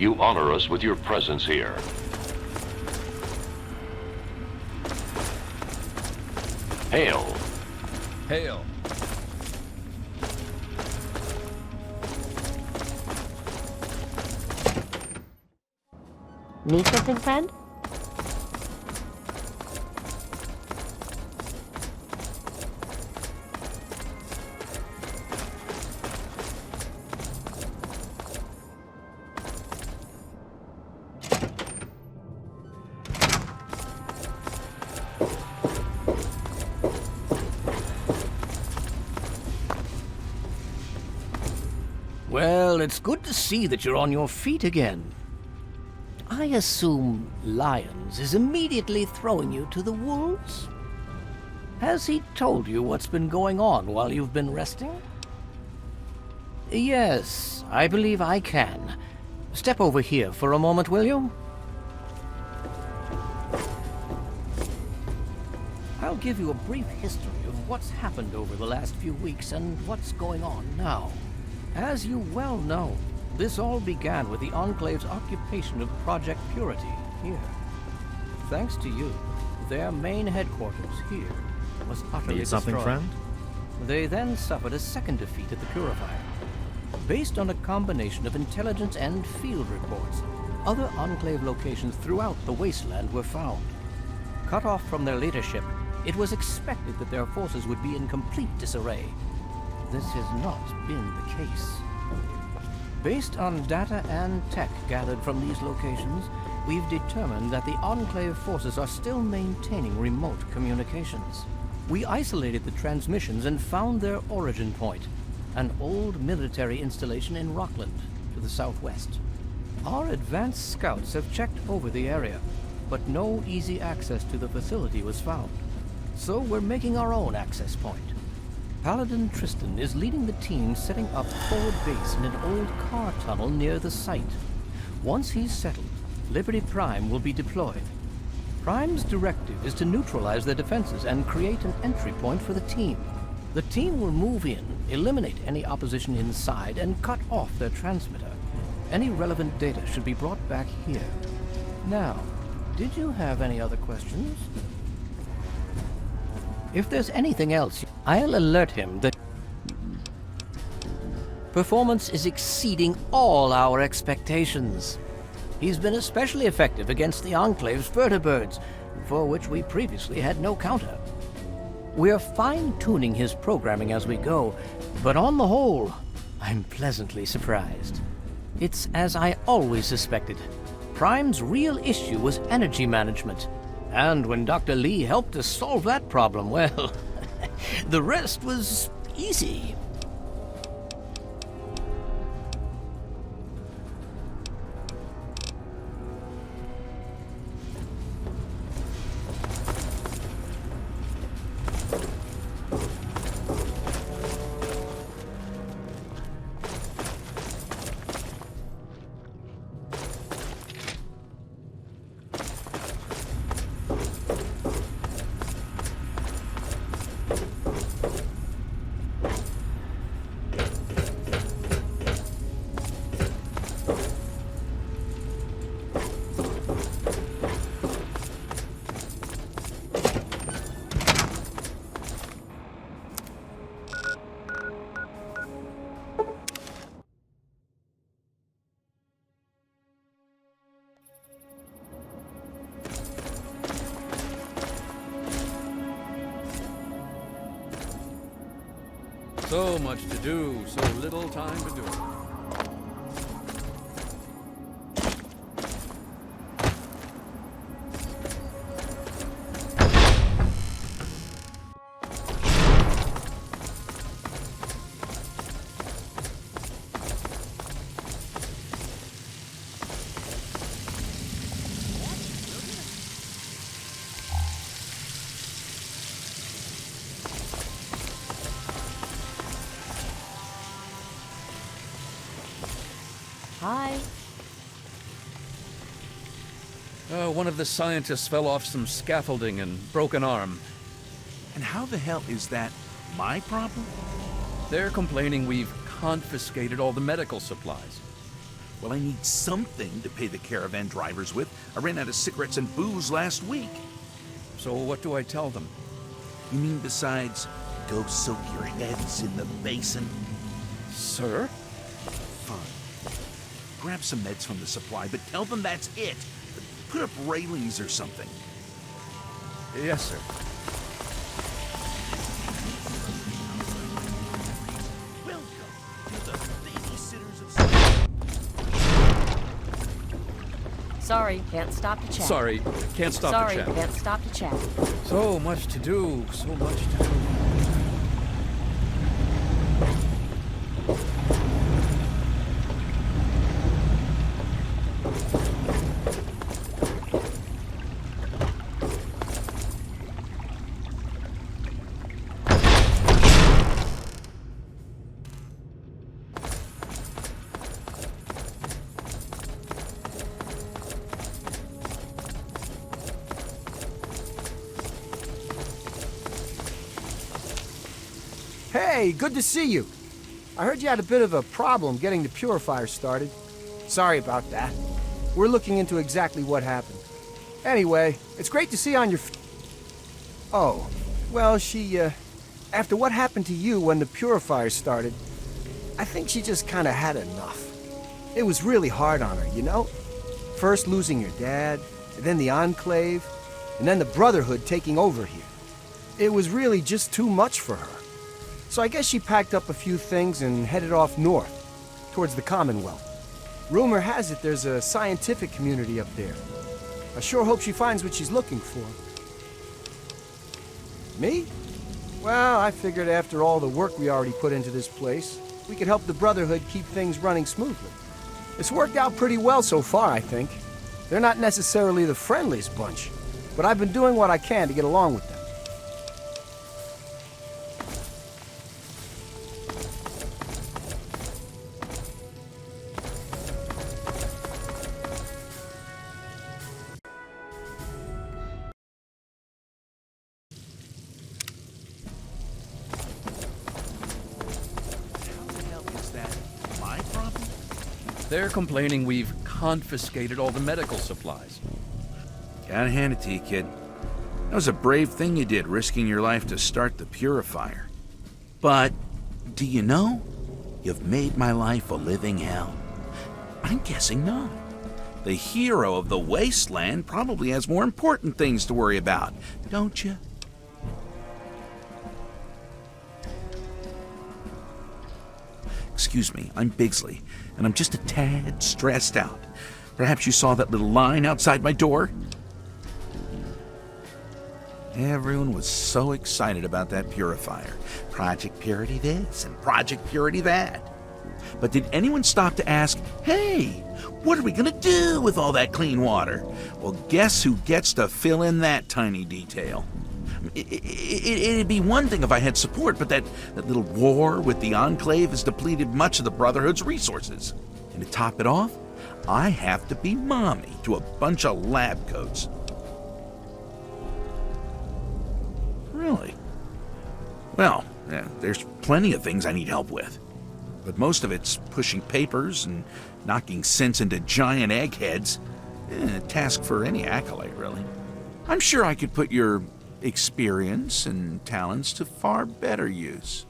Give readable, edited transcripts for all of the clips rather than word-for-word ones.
You honor us with your presence here. Hail. Hail. Need something, friend? Well, it's good to see that you're on your feet again. I assume Lyons is immediately throwing you to the wolves? Has he told you what's been going on while you've been resting? Yes, I believe I can. Step over here for a moment, will you? I'll give you a brief history of what's happened over the last few weeks and what's going on now. As you well know, this all began with the Enclave's occupation of Project Purity here. Thanks to you, their main headquarters here was utterly Need something, destroyed. friend? They then suffered a second defeat at the Purifier. Based on a combination of intelligence and field reports, other Enclave locations throughout the wasteland were found. Cut off from their leadership, it was expected that their forces would be in complete disarray. This has not been the case. Based on data and tech gathered from these locations, we've determined that the Enclave forces are still maintaining remote communications. We isolated the transmissions and found their origin point, an old military installation in Rockland, to the southwest. Our advanced scouts have checked over the area, but no easy access to the facility was found. So we're making our own access point. Paladin Tristan is leading the team setting up forward base in an old car tunnel near the site. Once he's settled, Liberty Prime will be deployed. Prime's directive is to neutralize their defenses and create an entry point for the team. The team will move in, eliminate any opposition inside, and cut off their transmitter. Any relevant data should be brought back here. Now, did you have any other questions? If there's anything else, I'll alert him that performance is exceeding all our expectations. He's been especially effective against the Enclave's vertibirds, for which we previously had no counter. We're fine-tuning his programming as we go, but on the whole, I'm pleasantly surprised. It's as I always suspected. Prime's real issue was energy management. And when Dr. Lee helped us solve that problem, well, the rest was easy. So much to do, so little time to do it. Hi. One of the scientists fell off some scaffolding and broke an arm. And how the hell is that my problem? They're complaining we've confiscated all the medical supplies. Well, I need something to pay the caravan drivers with. I ran out of cigarettes and booze last week. So what do I tell them? You mean besides, go soak your heads in the basin? Sir? Fine. Grab some meds from the supply, but tell them that's it. Put up railings or something. Yes, sir. Welcome to the babysitters of... Sorry, can't stop to chat. Sorry, can't stop Sorry, the chat. can't stop to chat. So much to do, so much to do. Hey, good to see you. I heard you had a bit of a problem getting the purifier started. Sorry about that. We're looking into exactly what happened. Anyway, it's great to see you on your Oh, well, after what happened to you when the purifier started, I think she just kind of had enough. It was really hard on her, you know? First losing your dad, and then the Enclave, and then the Brotherhood taking over here. It was really just too much for her. So I guess she packed up a few things and headed off north, towards the Commonwealth. Rumor has it there's a scientific community up there. I sure hope she finds what she's looking for. Me? Well, I figured after all the work we already put into this place, we could help the Brotherhood keep things running smoothly. It's worked out pretty well so far, I think. They're not necessarily the friendliest bunch, but I've been doing what I can to get along with them. How the hell is that my problem? They're complaining we've confiscated all the medical supplies. Gotta hand it to you, kid. That was a brave thing you did, risking your life to start the purifier. But, do you know? You've made my life a living hell. I'm guessing not. The hero of the wasteland probably has more important things to worry about, don't you? Excuse me, I'm Bigsley, and I'm just a tad stressed out. Perhaps you saw that little line outside my door? Everyone was so excited about that purifier. Project Purity this and Project Purity that. But did anyone stop to ask, hey, what are we going to do with all that clean water? Well, guess who gets to fill in that tiny detail? It'd be one thing if I had support, but that little war with the Enclave has depleted much of the Brotherhood's resources. And to top it off, I have to be mommy to a bunch of lab coats. Really? Well, there's plenty of things I need help with. But most of it's pushing papers and knocking sense into giant eggheads. A task for any acolyte, really. I'm sure I could put your experience and talents to far better use.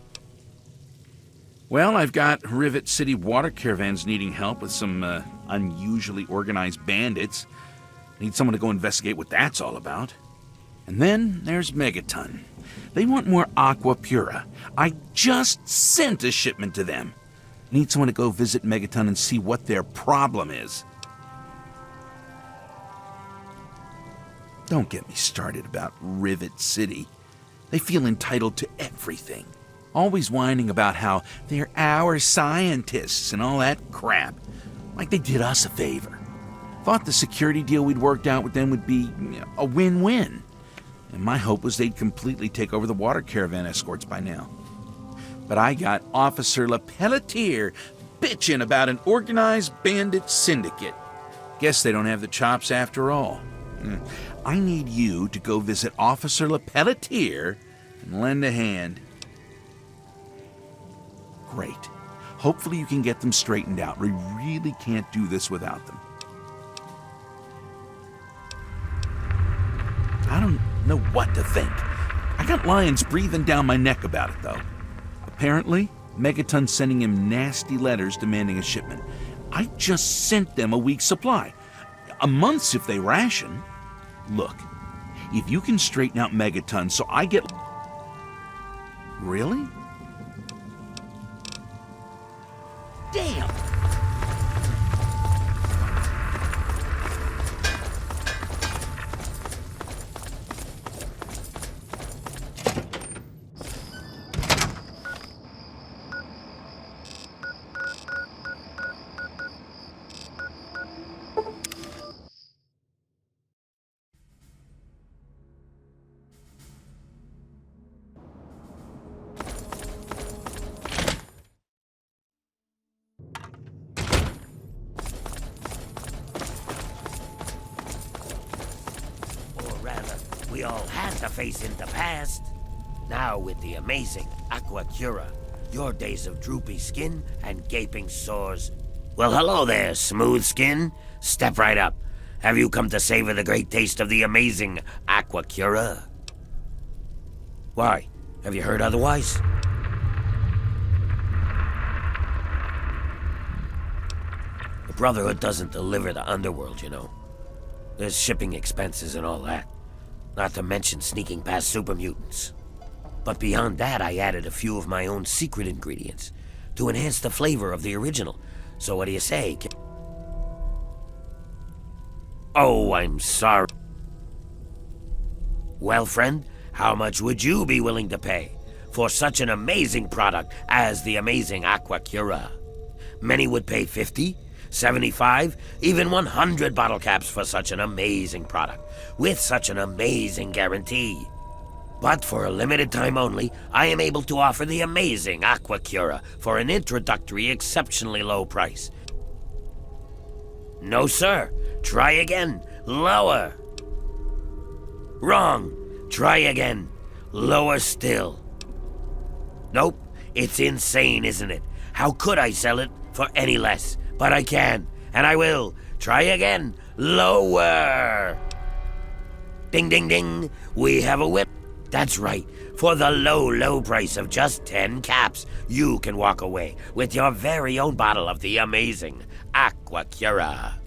Well, I've got Rivet City water caravans needing help with some unusually organized bandits. Need someone to go investigate what that's all about. And then there's Megaton. They want more Aqua Pura. I just sent a shipment to them. Need someone to go visit Megaton and see what their problem is. Don't get me started about Rivet City. They feel entitled to everything. Always whining about how they're our scientists and all that crap. Like they did us a favor. Thought the security deal we'd worked out with them would be a win-win. And my hope was they'd completely take over the water caravan escorts by now. But I got Officer LePelletier bitching about an organized bandit syndicate. Guess they don't have the chops after all. I need you to go visit Officer LePelletier and lend a hand. Great. Hopefully you can get them straightened out. We really can't do this without them. I don't know what to think. I got lions breathing down my neck about it, though. Apparently, Megaton's sending him nasty letters demanding a shipment. I just sent them a week's supply. A month's if they ration. Look, if you can straighten out Megaton so I get... Really? Damn! We all had to face in the past. Now with the amazing Aqua Cura, your days of droopy skin and gaping sores. Well, hello there, smooth skin. Step right up. Have you come to savor the great taste of the amazing Aqua Cura? Why? Have you heard otherwise? The Brotherhood doesn't deliver the underworld, you know. There's shipping expenses and all that. Not to mention sneaking past super mutants. But beyond that, I added a few of my own secret ingredients to enhance the flavor of the original. So what do you say? Oh, I'm sorry. Well, friend, how much would you be willing to pay for such an amazing product as the amazing Aqua Cura? Many would pay 50, 75, even 100 bottle caps for such an amazing product, with such an amazing guarantee. But for a limited time only, I am able to offer the amazing Aqua Cura for an introductory, exceptionally low price. No, sir. Try again. Lower. Wrong. Try again. Lower still. Nope. It's insane, isn't it? How could I sell it for any less? But I can, and I will. Try again. Lower. Ding, ding, ding. We have a whip. That's right. For the low, low price of just 10 caps, you can walk away with your very own bottle of the amazing Aqua Cura.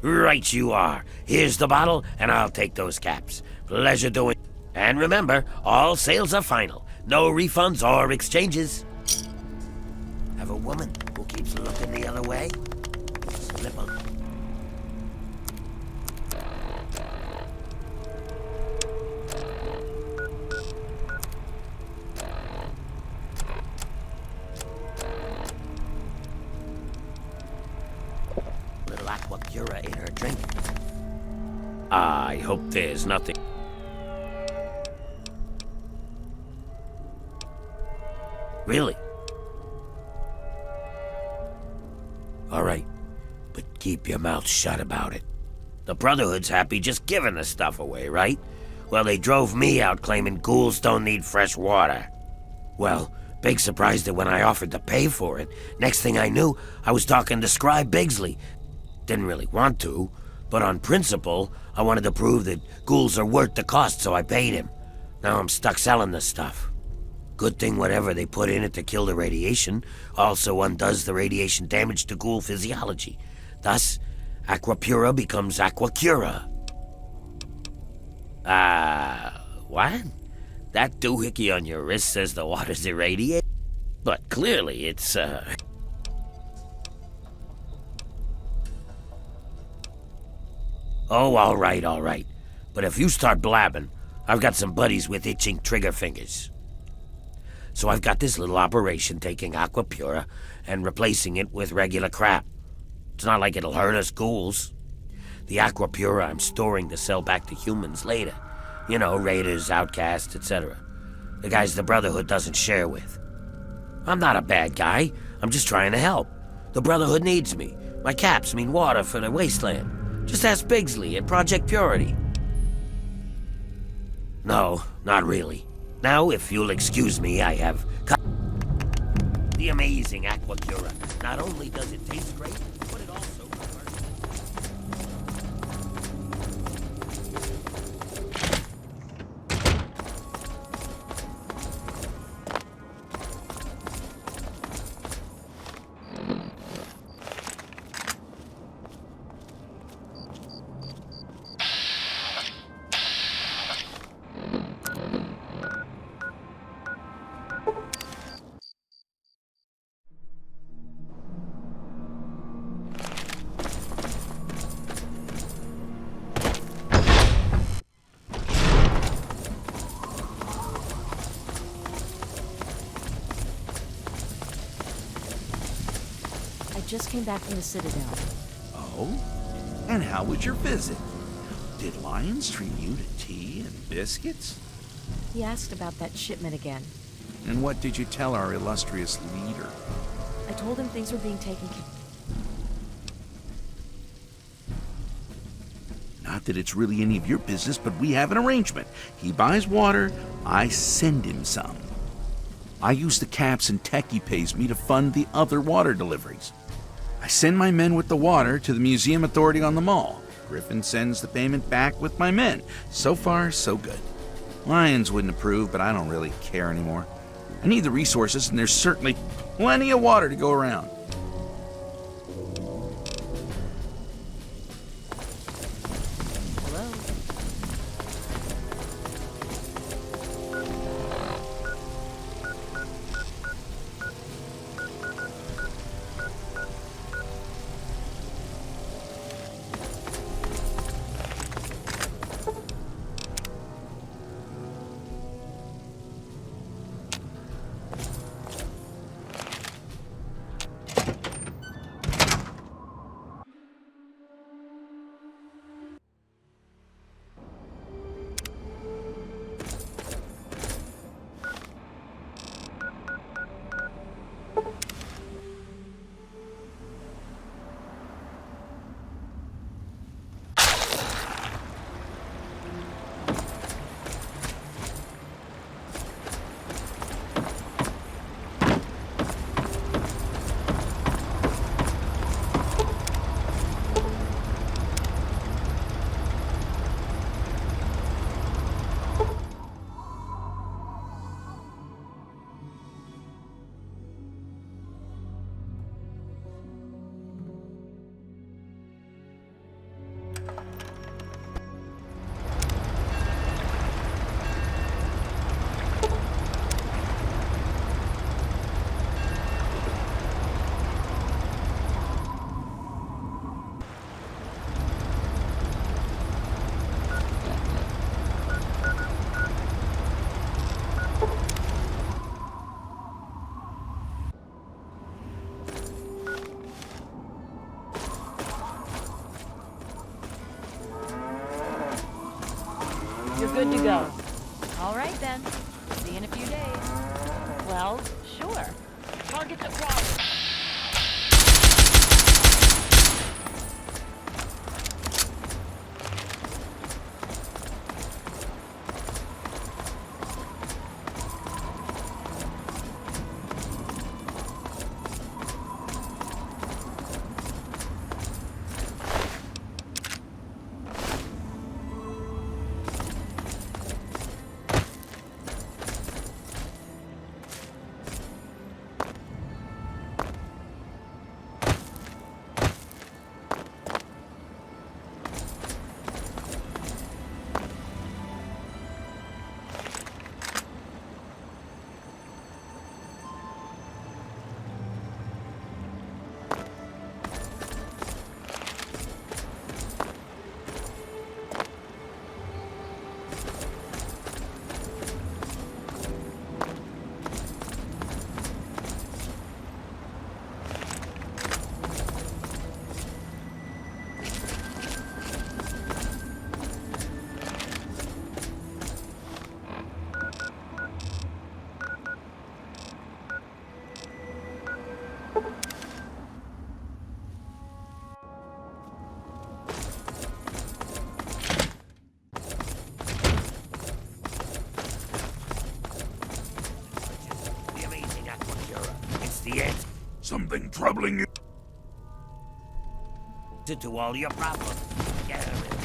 Right you are. Here's the bottle, and I'll take those caps. Pleasure doing. And remember, all sales are final. No refunds or exchanges. Have a woman who keeps looking the other way? Slip on. Little Aqua Cura in her drink. I hope there's nothing. Really? All right, but keep your mouth shut about it. The Brotherhood's happy just giving the stuff away, right? Well, they drove me out claiming ghouls don't need fresh water. Well, big surprise that when I offered to pay for it, next thing I knew, I was talking to Scribe Bigsley. Didn't really want to, but on principle, I wanted to prove that ghouls are worth the cost, so I paid him. Now I'm stuck selling this stuff. Good thing whatever they put in it to kill the radiation also undoes the radiation damage to ghoul physiology. Thus, Aqua Pura becomes Aqua Cura. What? That doohickey on your wrist says the water's irradiated? But clearly it's, Oh, all right. But if you start blabbing, I've got some buddies with itching trigger fingers. So I've got this little operation taking Aqua Pura and replacing it with regular crap. It's not like it'll hurt us ghouls. The Aqua Pura I'm storing to sell back to humans later. You know, raiders, outcasts, etc. The guys the Brotherhood doesn't share with. I'm not a bad guy. I'm just trying to help. The Brotherhood needs me. My caps mean water for the wasteland. Just ask Bigsley at Project Purity. No, not really. Now, if you'll excuse me, I have... The amazing Aquacura. Not only does it taste great, but it also... I just came back from the Citadel. Oh? And how was your visit? Did Lyons treat you to tea and biscuits? He asked about that shipment again. And what did you tell our illustrious leader? I told him things were being taken care Not that it's really any of your business, but we have an arrangement. He buys water, I send him some. I use the caps and tech he pays me to fund the other water deliveries. I send my men with the water to the museum authority on the mall. Griffin sends the payment back with my men. So far, so good. Lyons wouldn't approve, but I don't really care anymore. I need the resources, and there's certainly plenty of water to go around. Hello? You're good to go. All right, then. See you in a few days. Well, sure. Targets acquired. something troubling you? To all your problems. Guaranteed.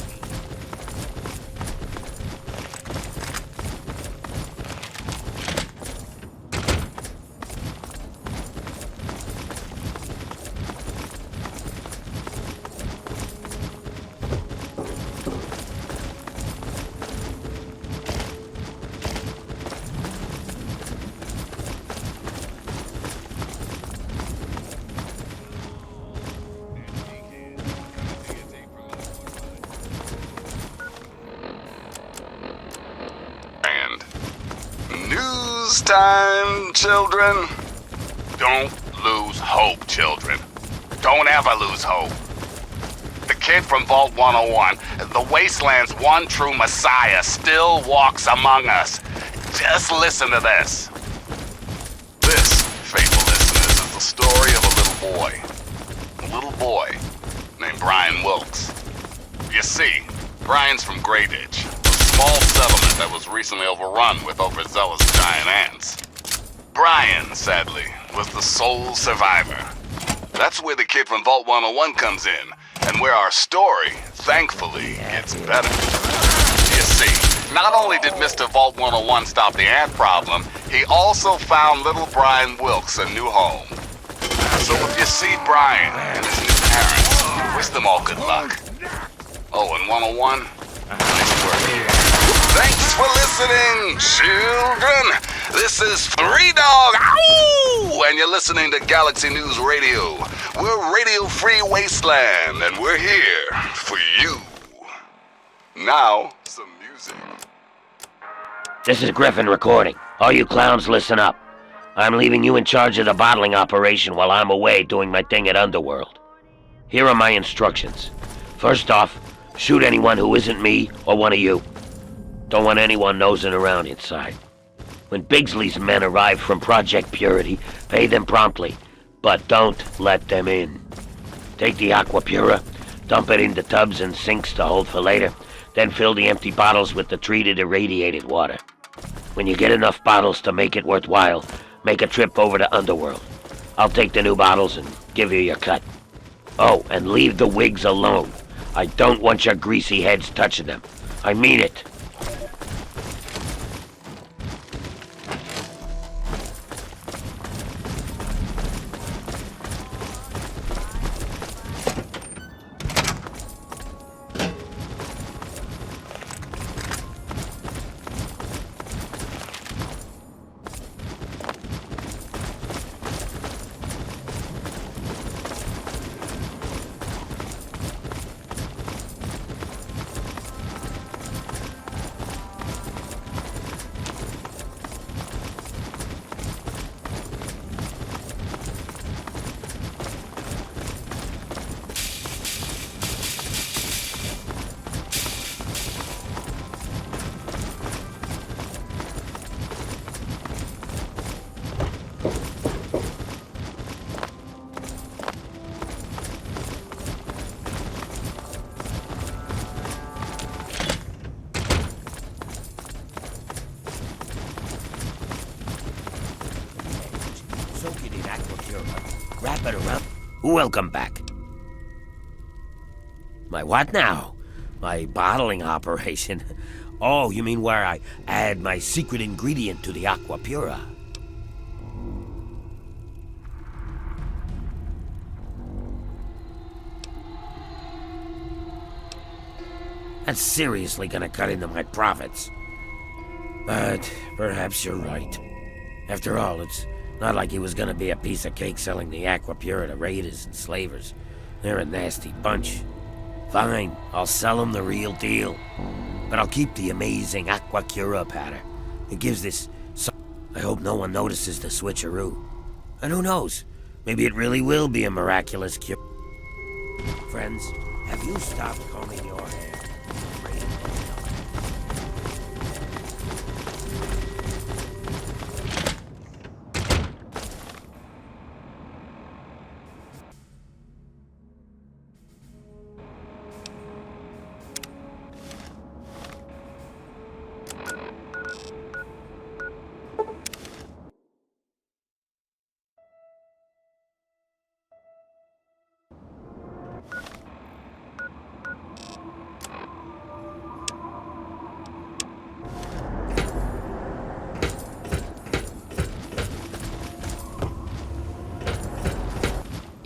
News time, children. Don't lose hope, children. Don't ever lose hope. The kid from Vault 101, the Wasteland's one true messiah, still walks among us. Just listen to this. This, faithful listeners, is the story of a little boy. A little boy named Brian Wilkes. You see, Brian's from Grey Ditch, a small settlement that was recently overrun with overzealous giant ants. Brian, sadly, was the sole survivor. That's where the kid from Vault 101 comes in, and where our story, thankfully, gets better. You see, not only did Mr. Vault 101 stop the ant problem, he also found little Brian Wilkes a new home. So if you see Brian and his new parents, wish them all good luck. Oh, and 101, nice work here. Thanks for listening, children. This is Three Dog, ow! And you're listening to Galaxy News Radio. We're Radio Free Wasteland, and we're here for you. Now, some music. This is Griffin recording. All you clowns, listen up. I'm leaving you in charge of the bottling operation while I'm away doing my thing at Underworld. Here are my instructions. First off, shoot anyone who isn't me or one of you. Don't want anyone nosing around inside. When Bigsley's men arrive from Project Purity, pay them promptly, but don't let them in. Take the Aqua Pura, dump it into tubs and sinks to hold for later, then fill the empty bottles with the treated irradiated water. When you get enough bottles to make it worthwhile, make a trip over to Underworld. I'll take the new bottles and give you your cut. Oh, and leave the wigs alone. I don't want your greasy heads touching them. I mean it. Soak it in Aqua Pura. Wrap it around. Welcome back. My what now? My bottling operation? Oh, you mean where I add my secret ingredient to the Aqua Pura? That's seriously gonna cut into my profits. But perhaps you're right. After all, it's not like he was gonna be a piece of cake selling the Aqua Pura to raiders and slavers. They're a nasty bunch. Fine, I'll sell him the real deal. But I'll keep the amazing Aqua Cura powder. It gives this... I hope no one notices the switcheroo. And who knows? Maybe it really will be a miraculous cure. Friends, have you stopped combing your hair?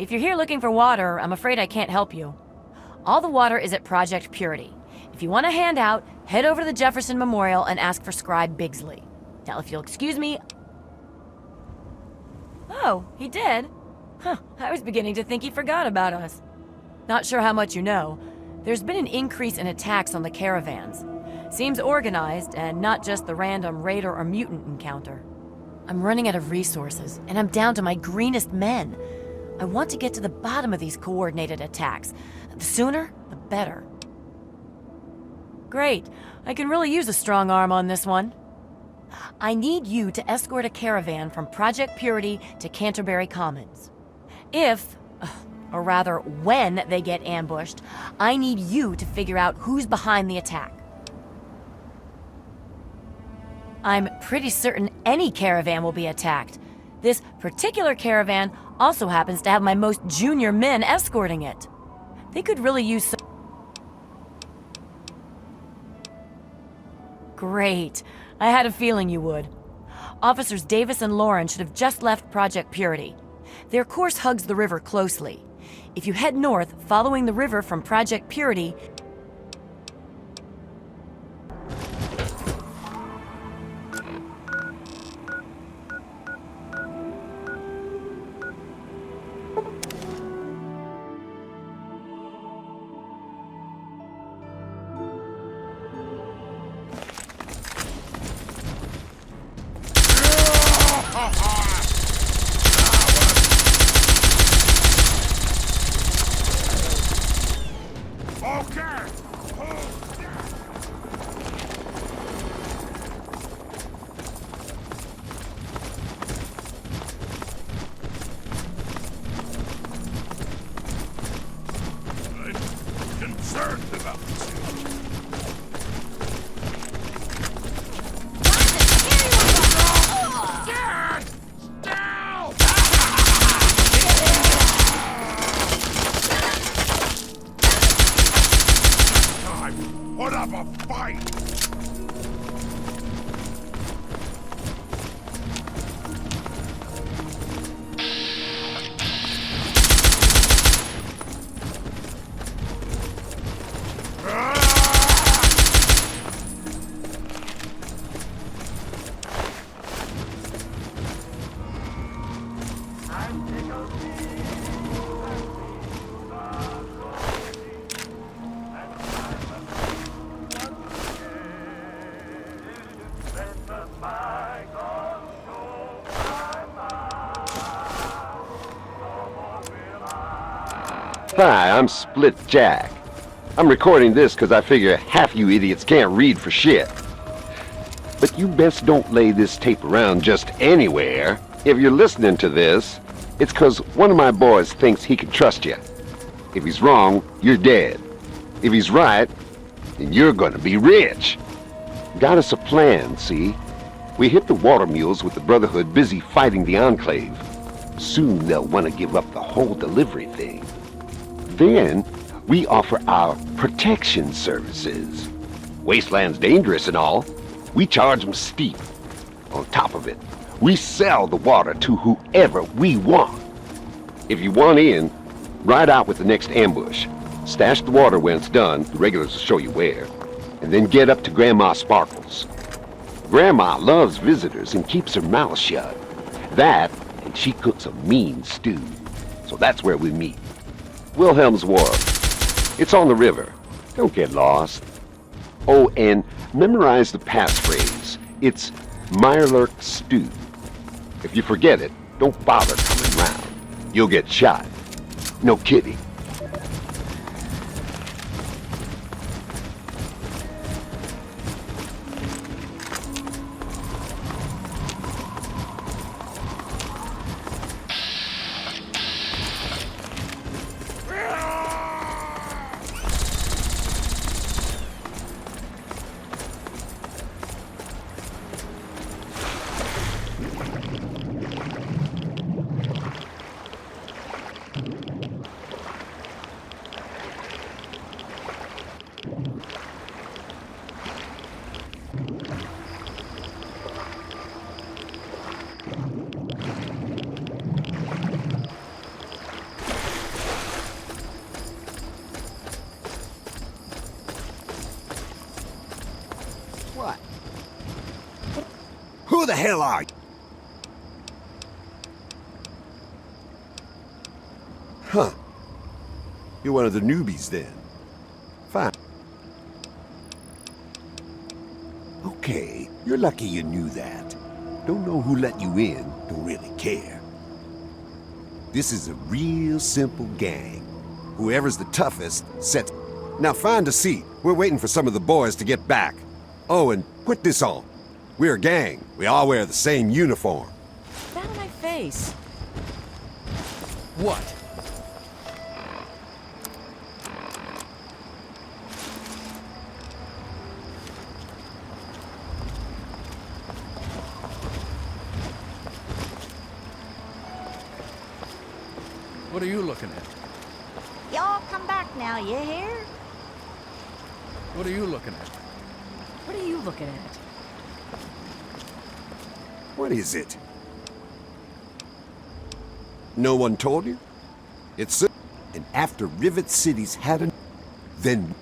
If you're here looking for water, I'm afraid I can't help you. All the water is at Project Purity. If you want a handout, head over to the Jefferson Memorial and ask for Scribe Bigsley. Now, if you'll excuse me... Oh, he did? Huh, I was beginning to think he forgot about us. Not sure how much you know. There's been an increase in attacks on the caravans. Seems organized, and not just the random raider or mutant encounter. I'm running out of resources, and I'm down to my greenest men. I want to get to the bottom of these coordinated attacks. The sooner, the better. Great. I can really use a strong arm on this one. I need you to escort a caravan from Project Purity to Canterbury Commons. If, or rather when they get ambushed, I need you to figure out who's behind the attack. I'm pretty certain any caravan will be attacked. This particular caravan also happens to have my most junior men escorting it. They could really use some... Great. I had a feeling you would. Officers Davis and Lauren should have just left Project Purity. Their course hugs the river closely. If you head north, following the river from Project Purity... Hi, I'm Split Jack. I'm recording this because I figure half you idiots can't read for shit. But you best don't lay this tape around just anywhere. If you're listening to this, it's because one of my boys thinks he can trust you. If he's wrong, you're dead. If he's right, then you're gonna be rich. Got us a plan, see? We hit the water mules with the Brotherhood busy fighting the Enclave. Soon they'll want to give up the whole delivery thing. Then, we offer our protection services. Wasteland's dangerous and all. We charge them steep. On top of it, we sell the water to whoever we want. If you want in, ride out with the next ambush. Stash the water when it's done, the regulars will show you where. And then get up to Grandma Sparkles. Grandma loves visitors and keeps her mouth shut. That, and she cooks a mean stew. So that's where we meet. Wilhelm's Wharf. It's on the river. Don't get lost. Oh, and memorize the passphrase. It's Mirelurk Stew. If you forget it, don't bother coming round. You'll get shot. No kidding. What? Who the hell are you? Huh. You're one of the newbies then. Fine. Okay, you're lucky you knew that. Don't know who let you in, don't really care. This is a real simple gang. Whoever's the toughest sets... Now find a seat. We're waiting for some of the boys to get back. Oh, and put this on. We're a gang. We all wear the same uniform. That on my face. What? What are you looking at? Y'all come back now, you hear? What are you looking at? What are you looking at? What is it? No one told you? It's... And after Rivet City's had an... Then...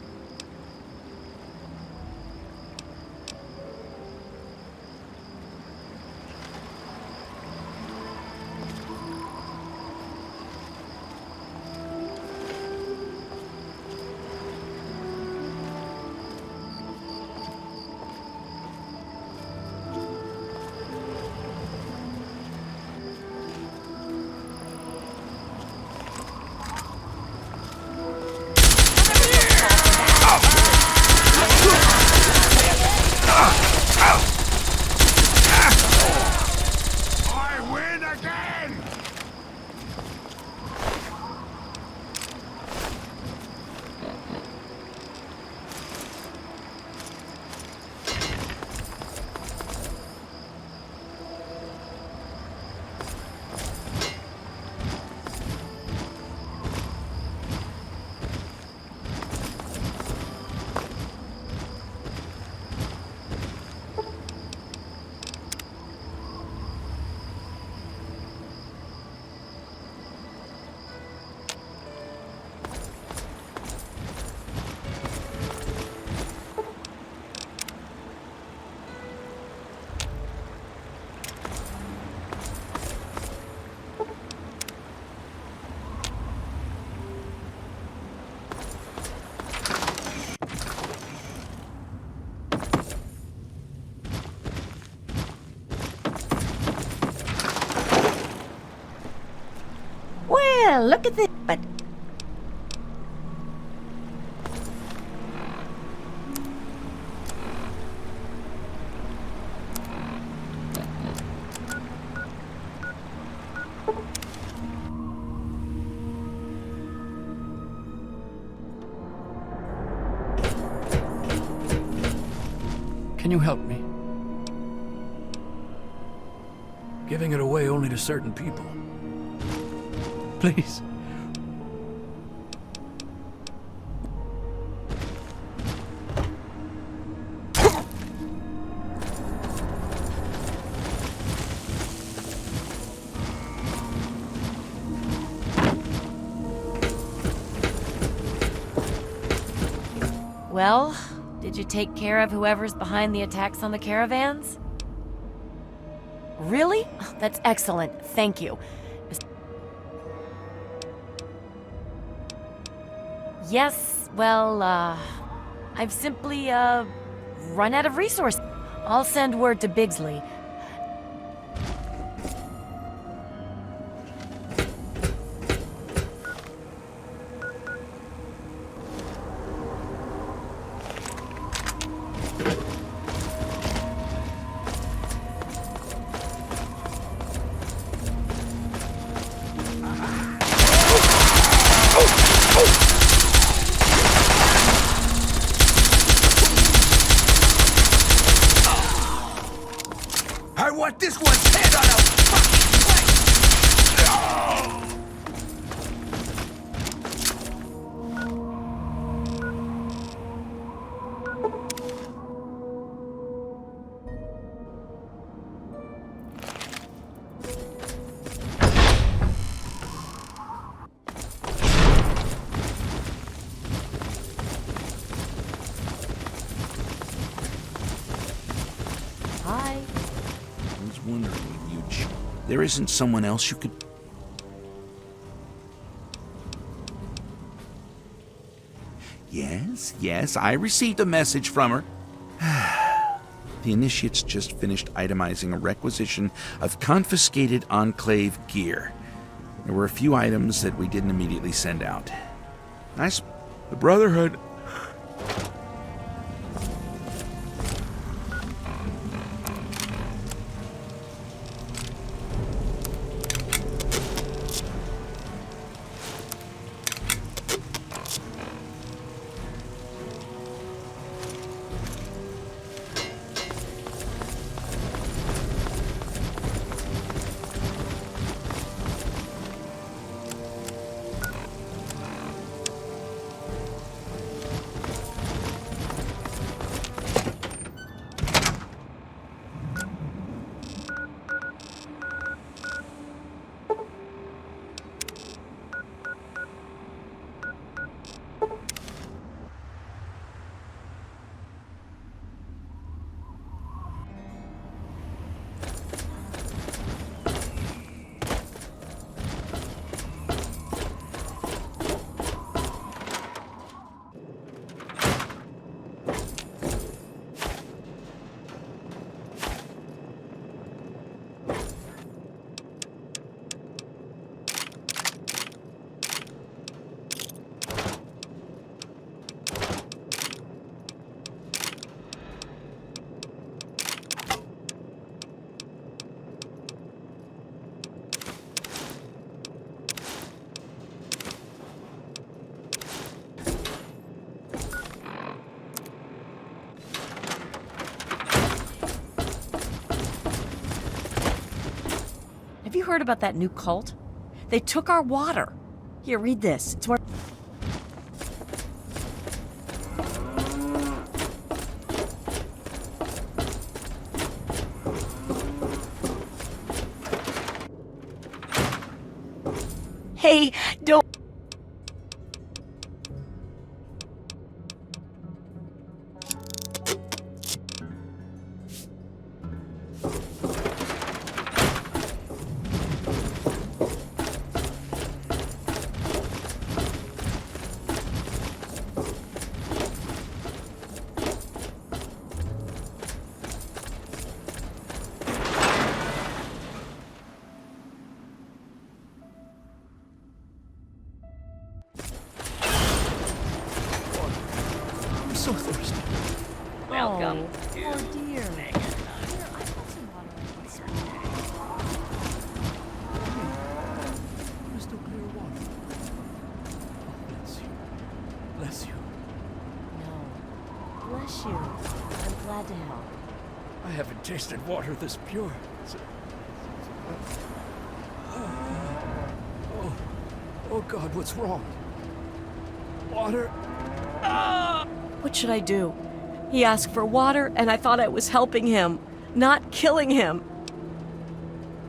Well, look at this. But Can you help me? Giving it away only to certain people. Please. Well, did you take care of whoever's behind the attacks on the caravans? Really? Oh, that's excellent. Thank you. Yes, well, I've simply, run out of resources. I'll send word to Bigsley. I want this one's head on a fucking Hi. I was wondering if there isn't someone else you could... Yes, I received a message from her. The Initiates just finished itemizing a requisition of confiscated Enclave gear. There were a few items that we didn't immediately send out. The Brotherhood... Have you heard about that new cult? They took our water. Here, read this. It's where... Hey, don't... So thirsty. Welcome. Oh dear. Here, I got some water I can spare. Crystal clear water. Bless you. No. Bless you. I'm glad to help. I haven't tasted water this pure. Oh God, what's wrong? Water? What should I do? He asked for water, and I thought I was helping him, not killing him.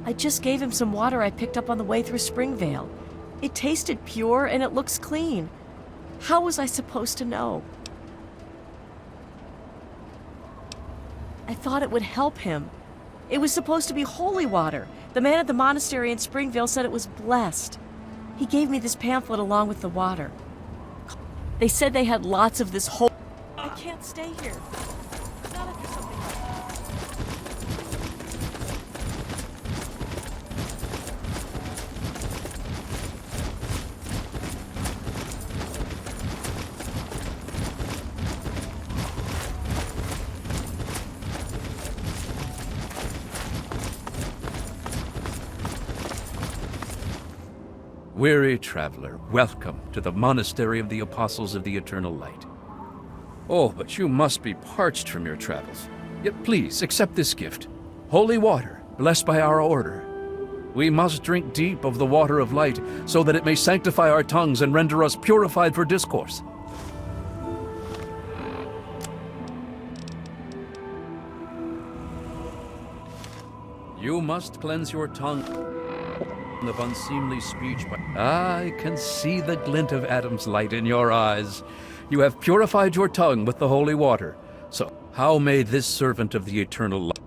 I just gave him some water I picked up on the way through Springvale. It tasted pure, and it looks clean. How was I supposed to know? I thought it would help him. It was supposed to be holy water. The man at the monastery in Springvale said it was blessed. He gave me this pamphlet along with the water. They said they had lots of this holy... I can't stay here. Not after something like that. Weary traveler, welcome to the Monastery of the Apostles of the Eternal Light. Oh, but you must be parched from your travels. Yet please, accept this gift. Holy water, blessed by our order. We must drink deep of the water of light, so that it may sanctify our tongues and render us purified for discourse. You must cleanse your tongue of unseemly speech, but I can see the glint of Adam's light in your eyes. You have purified your tongue with the holy water. So, how may this servant of the eternal light...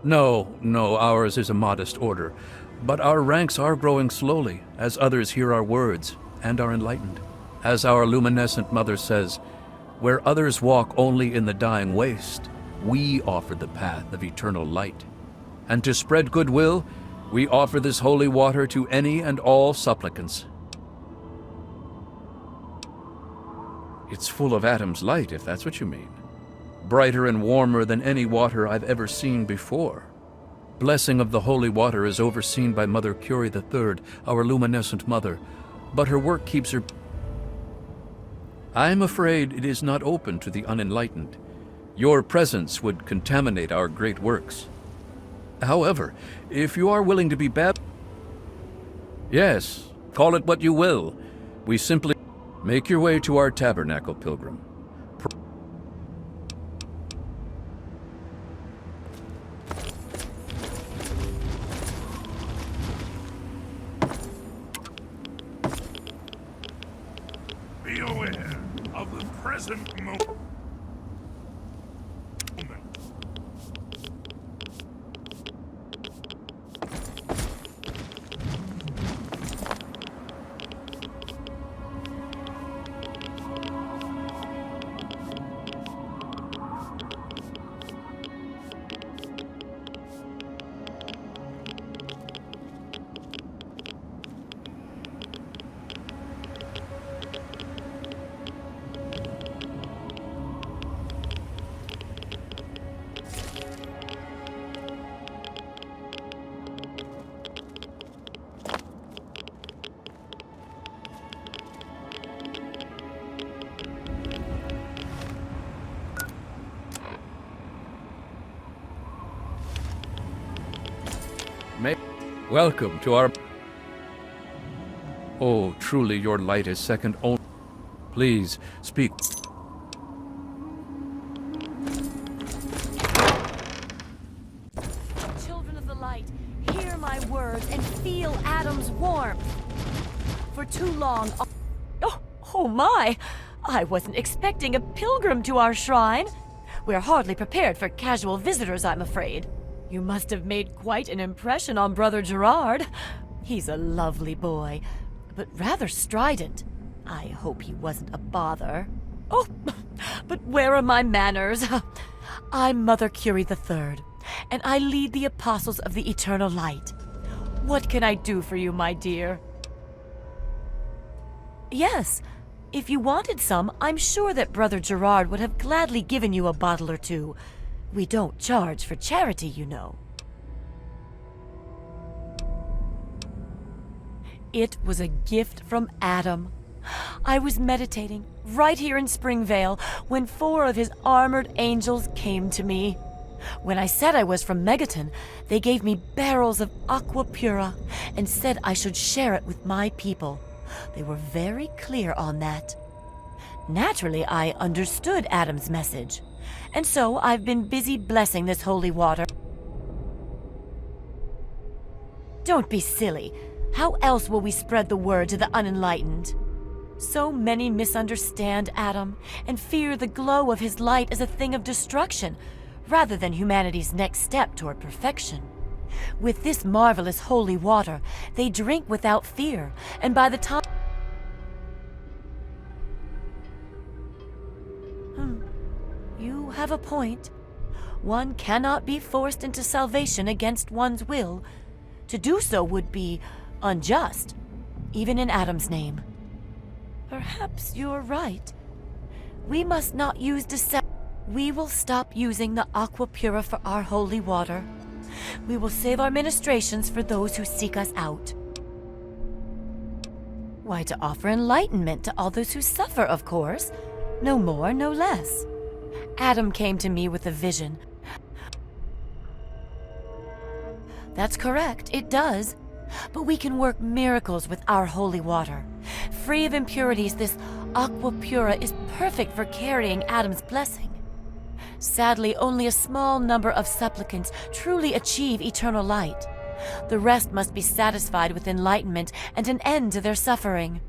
No, ours is a modest order. But our ranks are growing slowly, as others hear our words and are enlightened. As our luminescent mother says, where others walk only in the dying waste, we offer the path of eternal light. And to spread goodwill, we offer this holy water to any and all supplicants. It's full of Adam's light, if that's what you mean. Brighter and warmer than any water I've ever seen before. Blessing of the holy water is overseen by Mother Curie III, our luminescent mother, but her work keeps her... I'm afraid it is not open to the unenlightened. Your presence would contaminate our great works. However, if you are willing to be baptized... Yes, call it what you will. We simply... Make your way to our tabernacle, pilgrim. Be aware of the present moment. Welcome to our... Oh, truly your light is second only... Please, speak. Children of the light, hear my words and feel Adam's warmth. For too long... Oh my! I wasn't expecting a pilgrim to our shrine. We're hardly prepared for casual visitors, I'm afraid. You must have made quite an impression on Brother Gerard. He's a lovely boy, but rather strident. I hope he wasn't a bother. Oh, but where are my manners? I'm Mother Curie III, and I lead the Apostles of the Eternal Light. What can I do for you, my dear? Yes, if you wanted some, I'm sure that Brother Gerard would have gladly given you a bottle or two. We don't charge for charity, you know. It was a gift from Adam. I was meditating right here in Springvale when 4 of his armored angels came to me. When I said I was from Megaton, they gave me barrels of aqua pura and said I should share it with my people. They were very clear on that. Naturally, I understood Adam's message. And so I've been busy blessing this holy water. Don't be silly. How else will we spread the word to the unenlightened? So many misunderstand Adam and fear the glow of his light as a thing of destruction, rather than humanity's next step toward perfection. With this marvelous holy water, they drink without fear, and by the time... You have a point. One cannot be forced into salvation against one's will. To do so would be unjust, even in Adam's name. Perhaps you're right. We must not use deception. We will stop using the aqua pura for our holy water. We will save our ministrations for those who seek us out. Why, to offer enlightenment to all those who suffer, of course. No more, no less. Adam came to me with a vision. That's correct, it does. But we can work miracles with our holy water. Free of impurities, this aqua pura is perfect for carrying Adam's blessing. Sadly, only a small number of supplicants truly achieve eternal light. The rest must be satisfied with enlightenment and an end to their suffering.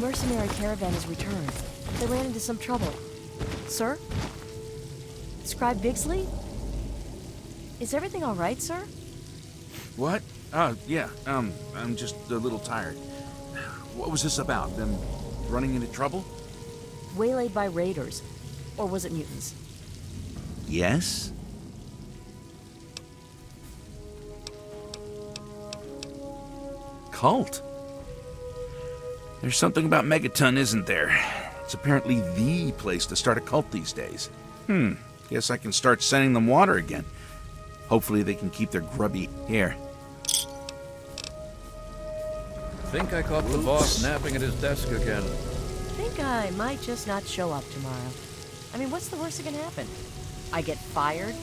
mercenary caravan has returned. They ran into some trouble. Sir? Scribe Bigsley? Is everything all right, sir? What? Oh, yeah, I'm just a little tired. What was this about? Them running into trouble? Waylaid by raiders. Or was it mutants? Yes? Cult? There's something about Megaton, isn't there? It's apparently the place to start a cult these days. Guess I can start sending them water again. Hopefully they can keep their grubby... Here. Think I caught the boss napping at his desk again. Think I might just not show up tomorrow. I mean, what's the worst that can happen? I get fired?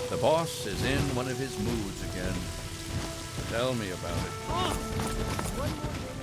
The boss is in one of his moods again. Tell me about it. One more day.